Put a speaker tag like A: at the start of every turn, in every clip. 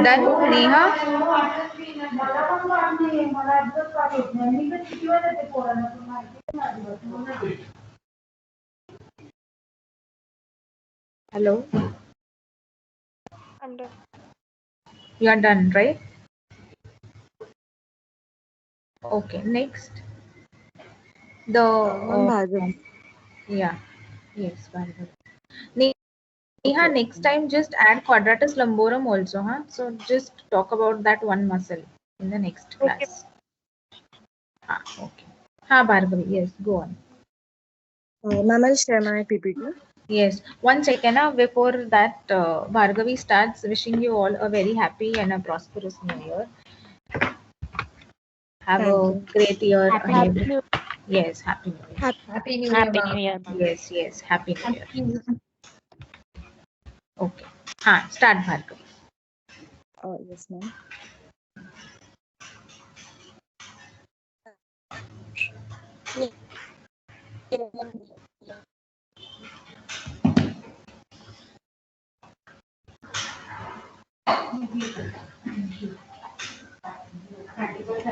A: Done, Neha? Hello?
B: I'm done.
A: You are done, right? Okay, next. The yeah, yes, Bhargavi. Neha, next time just add quadratus lumborum also, huh? So just talk about that one muscle in the next class. Okay. Bhargavi, yes, go on.
C: Ma'am, I'll share my PPT.
A: Yes, 1 second. Before that, Bhargavi starts, wishing you all a very happy and a prosperous new year. Have a great year ahead. Yes, happy new year.
D: Happy New Year.
B: Happy New Year, ma'am.
A: Yes, happy new year. Okay. Start, Bhargavi.
C: Yes, ma'am.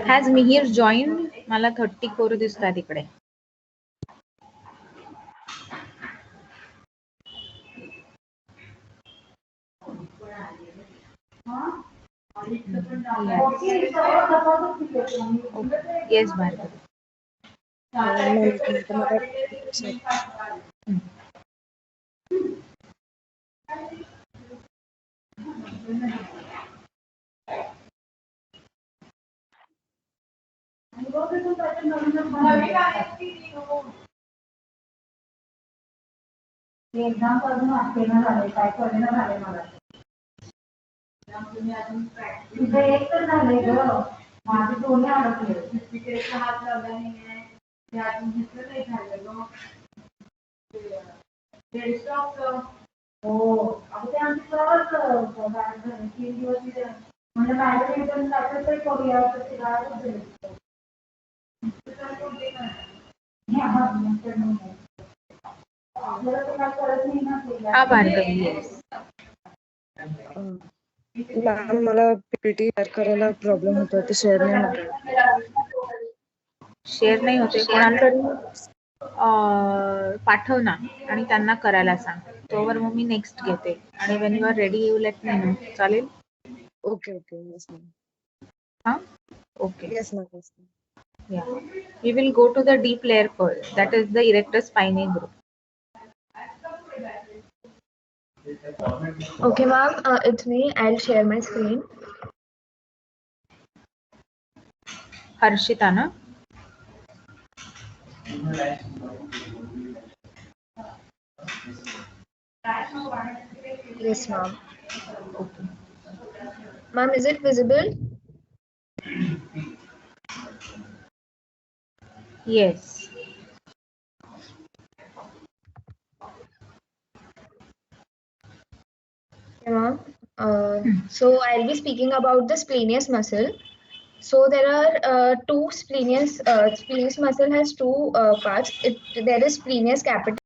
A: Has Mihir joined? मला 30 करू दिसतात इकडे. Yes, Bhargavi.
E: Exam करून वाचतेना झाले काय कळेना झाले मला तुझं एक तर झालंय ग माझे दोन्ही अडकले तिकडे हात लावला नाहीये ते अजून दुसरं काही झालं ग हो अगं ते आमची सहज 3 दिवस म्हणजे बाहेर एकदम जायचं तरी करूया तर ते गायबच झालं
A: Bhargavi, yes.
C: मॅम मला पीपीटी शेअर करायला प्रॉब्लेम होतो ते शेअर नाही होत
A: शेअर नाही होते कोणाला तरी पाठव ना आणि त्यांना करायला सांग तोवर मग मी नेक्स्ट घेते आणि when you are ready you let me know चालेल
C: okay yes ma'am
A: okay
C: yes ma'am
A: yeah we will go to the deep layer first that is the erector spinae group.
D: Okay, ma'am, it's me. I'll share my screen.
A: Harshita, na?
D: Yes, ma'am. Okay. Ma'am, is it visible?
A: Yes.
D: Yeah, ma'am. So I'll be speaking about the splenius muscle. So there are two splenius. Splenius muscle has two parts. There is splenius capitis